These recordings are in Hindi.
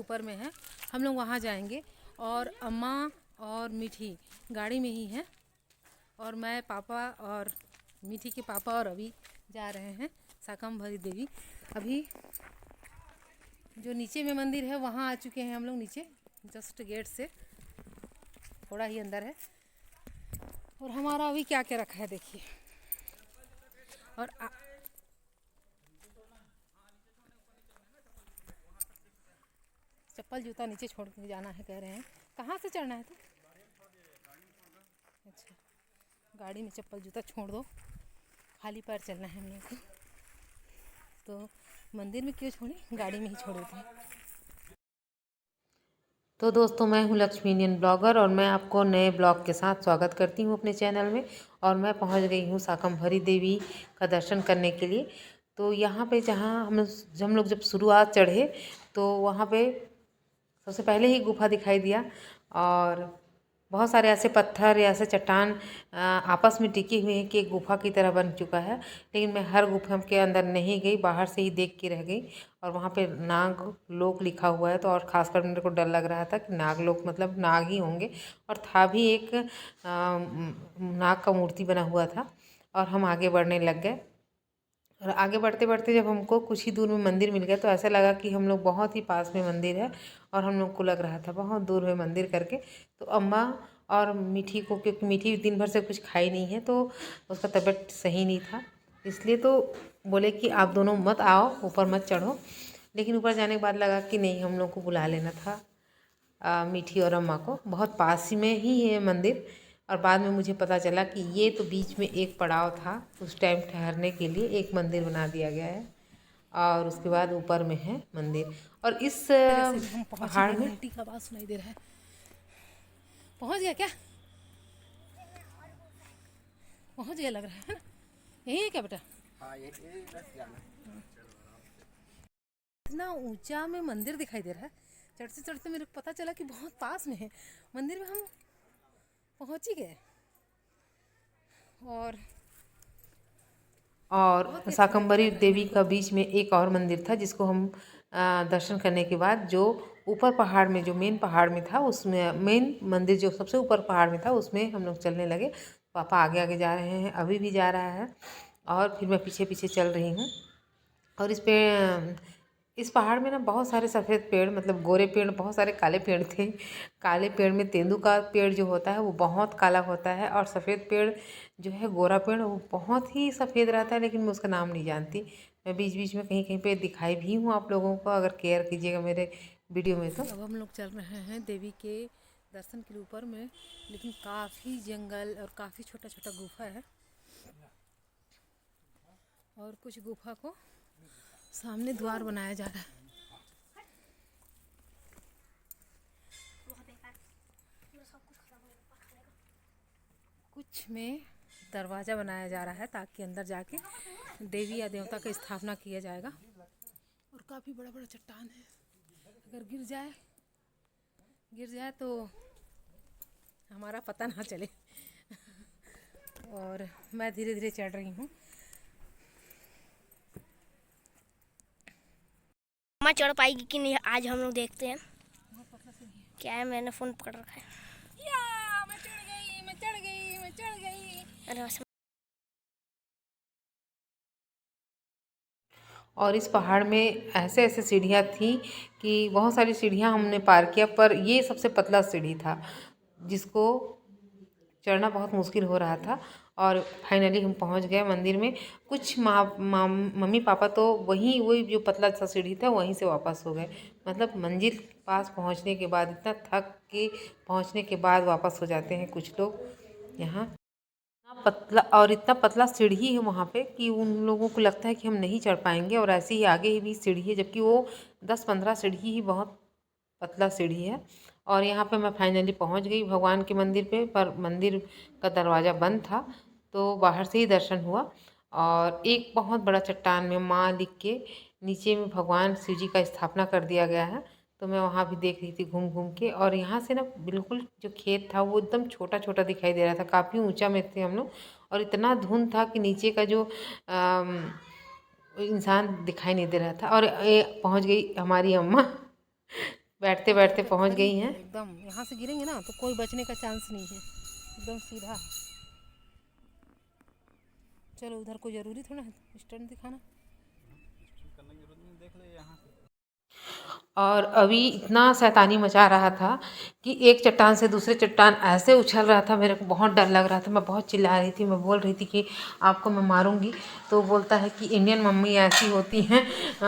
ऊपर में है, हम लोग वहाँ जाएंगे। और अम्मा और मीठी गाड़ी में ही है, और मैं, पापा और मीठी के पापा और अभी जा रहे हैं शाकंभरी देवी। अभी जो नीचे में मंदिर है वहाँ आ चुके हैं हम लोग, नीचे जस्ट गेट से थोड़ा ही अंदर है। और हमारा अभी क्या क्या रखा है देखिए। और चप्पल जूता नीचे छोड़ के जाना है कह रहे हैं। कहाँ से चढ़ना है तो? अच्छा, गाड़ी में चप्पल जूता छोड़ दो, खाली पैर चलना है हम लोग को। तो मंदिर में क्यों छोड़े, गाड़ी में ही छोड़ देते हैं। तो दोस्तों, मैं हूं लक्ष्मी इंडियन ब्लॉगर और मैं आपको नए ब्लॉग के साथ स्वागत करती हूं अपने चैनल में। और मैं पहुंच गई हूं शाकंभरी देवी का दर्शन करने के लिए। तो यहाँ पे जहाँ हम लोग जब शुरुआत चढ़े तो वहाँ पे सबसे पहले ही गुफा दिखाई दिया, और बहुत सारे ऐसे पत्थर या ऐसे चट्टान आपस में टिके हुए हैं कि एक गुफा की तरह बन चुका है। लेकिन मैं हर गुफा के अंदर नहीं गई, बाहर से ही देख के रह गई। और वहाँ पे नाग लोक लिखा हुआ है, तो और ख़ासकर मेरे को डर लग रहा था कि नाग लोक मतलब नाग ही होंगे। और था भी एक नाग का मूर्ति बना हुआ था। और हम आगे बढ़ने लग गए, और आगे बढ़ते बढ़ते जब हमको कुछ ही दूर में मंदिर मिल गया तो ऐसा लगा कि हम लोग बहुत ही पास में मंदिर है, और हम लोग को लग रहा था बहुत दूर में मंदिर करके। तो अम्मा और मीठी को, क्योंकि मीठी दिन भर से कुछ खाई नहीं है तो उसका तबीयत सही नहीं था, इसलिए तो बोले कि आप दोनों मत आओ, ऊपर मत चढ़ो। लेकिन ऊपर जाने के बाद लगा कि नहीं, हम लोग को बुला लेना था मीठी और अम्मा को। बहुत पास ही में ही है मंदिर। और बाद में मुझे पता चला कि ये तो बीच में एक पड़ाव था, उस टाइम ठहरने के लिए एक मंदिर बना दिया गया है, और उसके बाद ऊपर में है मंदिर। और इस जैसे हम पहुँच ही पहाड़ गए, में घंटी का आवाज़ सुनाई दे रहा है। पहुँच गया क्या? पहुँच गया लग रहा है ना? यही है क्या बेटा? हाँ, ये बस जाना। इतना ऊंचा में मंदिर दिखाई दे रहा है, चढ़ते चढ़ते मेरे को पता चला कि बहुत पास में है मंदिर में, हम पहुँच ही गए। और और बहुत ही अच्छा लग रहा शाकंभरी है देवी मेरे को का तो। बीच में एक और मंदिर था, जिसको हम दर्शन करने के बाद जो ऊपर पहाड़ में, जो मेन पहाड़ में था, उसमें मेन मंदिर जो सबसे ऊपर पहाड़ में था उसमें हम लोग चलने लगे। पापा आगे आगे जा रहे हैं, अभी भी जा रहा है, और फिर मैं पीछे पीछे चल रही हूँ। और इस पहाड़ में ना बहुत सारे सफ़ेद पेड़, मतलब गोरे पेड़, बहुत सारे काले पेड़ थे। काले पेड़ में तेंदू का पेड़ जो होता है वो बहुत काला होता है, और सफ़ेद पेड़ जो है, गोरा पेड़, वो बहुत ही सफ़ेद रहता है, लेकिन मैं उसका नाम नहीं जानती। मैं बीच बीच में कहीं कहीं पे दिखाई भी हूँ आप लोगों को, अगर केयर कीजिएगा मेरे वीडियो में तो। अब हम लोग चल रहे हैं देवी के दर्शन के लिए ऊपर में, लेकिन काफ़ी जंगल और काफ़ी छोटा छोटा गुफा है। और कुछ गुफा को सामने द्वार बनाया जा रहा है। कुछ में दरवाज़ा बनाया जा रहा है ताकि अंदर जाके देवी या देवता का स्थापना किया जाएगा। और काफ़ी बड़ा बड़ा चट्टान है, अगर गिर जाए तो हमारा पता ना चले। और मैं धीरे धीरे चढ़ रही हूँ। मैं चढ़ पाएगी कि नहीं आज हम लोग देखते हैं। क्या है, मैंने फ़ोन पकड़ रखा है। मैं चढ़ गई, मैं चढ़ गई, मैं चढ़ गई। अरे बस। और इस पहाड़ में ऐसे ऐसे सीढ़ियाँ थी कि बहुत सारी सीढ़ियाँ हमने पार किया, पर ये सबसे पतला सीढ़ी था जिसको चढ़ना बहुत मुश्किल हो रहा था। और फाइनली हम पहुंच गए मंदिर में। कुछ मम्मी पापा तो वही जो पतला सा सीढ़ी था वहीं से वापस हो गए। मतलब मंजिल पास पहुंचने के बाद, इतना थक के पहुंचने के बाद वापस हो जाते हैं कुछ लोग यहाँ। इतना पतला, और इतना पतला सीढ़ी है वहाँ पे कि उन लोगों को लगता है कि हम नहीं चढ़ पाएंगे। और ऐसे ही आगे भी सीढ़ी है, जबकि वो 10-15 सीढ़ी ही बहुत पतला सीढ़ी है। और यहाँ पे मैं फाइनली पहुँच गई भगवान के मंदिर पे, पर मंदिर का दरवाज़ा बंद था, तो बाहर से ही दर्शन हुआ। और एक बहुत बड़ा चट्टान में माँ लिख के नीचे में भगवान शिव जी का स्थापना कर दिया गया है, तो मैं वहाँ भी देख रही थी घूम घूम के। और यहाँ से ना बिल्कुल जो खेत था वो एकदम छोटा छोटा दिखाई दे रहा था, काफ़ी ऊंचा में थे हम लोग, और इतना धुंध था कि नीचे का जो इंसान दिखाई नहीं दे रहा था। और पहुँच गई हमारी अम्मा बैठते बैठते पहुंच खड़ी गई है हैं। एकदम। यहाँ से गिरेंगे ना तो कोई बचने का चांस नहीं है, एकदम सीधा है। चलो उधर कोई ज़रूरी थोड़ा है स्टंट दिखाना। और अभी इतना शैतानी मचा रहा था कि एक चट्टान से दूसरे चट्टान ऐसे उछल रहा था, मेरे को बहुत डर लग रहा था। मैं बहुत चिल्ला रही थी, मैं बोल रही थी कि आपको मैं मारूंगी। तो बोलता है कि इंडियन मम्मी ऐसी होती हैं,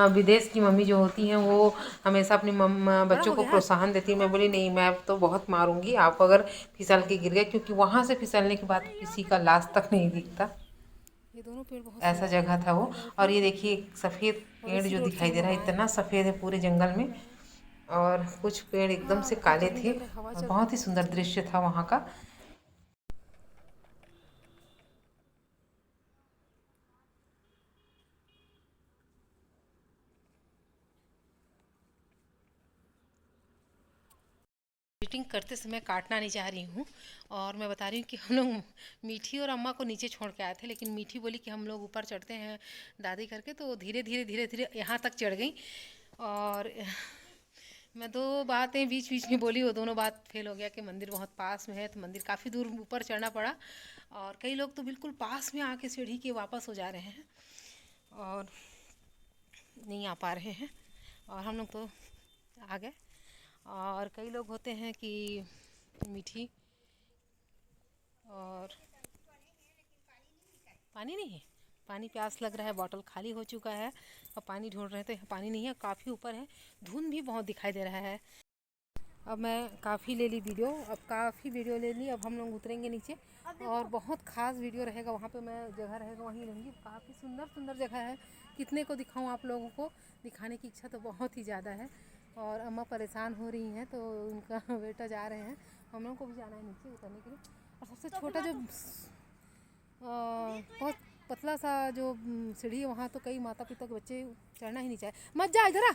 विदेश की मम्मी जो होती हैं वो हमेशा अपनी बच्चों को प्रोत्साहन देती है। मैं बोली नहीं, मैं तो बहुत मारूंगी आप अगर फिसल के गिर गए, क्योंकि वहाँ से फिसलने के बाद किसी का लाश तक नहीं दिखता, ये दोनों पेड़ बहुत ऐसा जगह था वो। और ये देखिए सफ़ेद पेड़ जो दिखाई दे रहा है, इतना सफ़ेद है पूरे जंगल में, और कुछ पेड़ एकदम से काले थे, और बहुत ही सुंदर दृश्य था वहाँ का। एडिटिंग करते समय काटना नहीं चाह रही हूँ, और मैं बता रही हूँ कि हम लोग मीठी और अम्मा को नीचे छोड़ के आए थे, लेकिन मीठी बोली कि हम लोग ऊपर चढ़ते हैं दादी करके, तो धीरे धीरे धीरे धीरे यहाँ तक चढ़ गई। और मैं दो बातें बीच बीच में बोली, वो दोनों बात फेल हो गया कि मंदिर बहुत पास में है, तो मंदिर काफ़ी दूर ऊपर चढ़ना पड़ा। और कई लोग तो बिल्कुल पास में आके सीढ़ी के वापस हो जा रहे हैं और नहीं आ पा रहे हैं, और हम लोग तो आ गए। और कई लोग होते हैं कि मीठी और पानी नहीं है, पानी प्यास लग रहा है, बॉटल खाली हो चुका है और पानी ढूंढ रहे थे, पानी नहीं है, काफ़ी ऊपर है, धुंध भी बहुत दिखाई दे रहा है। अब मैं काफ़ी ले ली वीडियो, अब काफ़ी वीडियो ले ली, अब हम लोग उतरेंगे नीचे और बहुत ख़ास वीडियो रहेगा वहाँ पे, मैं जगह रहेगा वहीं रहूँगी। काफ़ी सुंदर सुंदर जगह है, कितने को दिखाऊँ आप लोगों को, दिखाने की इच्छा तो बहुत ही ज़्यादा है। और अम्मा परेशान हो रही हैं तो उनका बेटा जा रहे हैं, हम लोगों को भी जाना है नीचे उतरने के लिए। और सबसे छोटा जो बहुत पतला सा जो सीढ़ी है वहाँ तो कई माता पिता के बच्चे चढ़ना ही नहीं चाहे। मत जा इधर आ।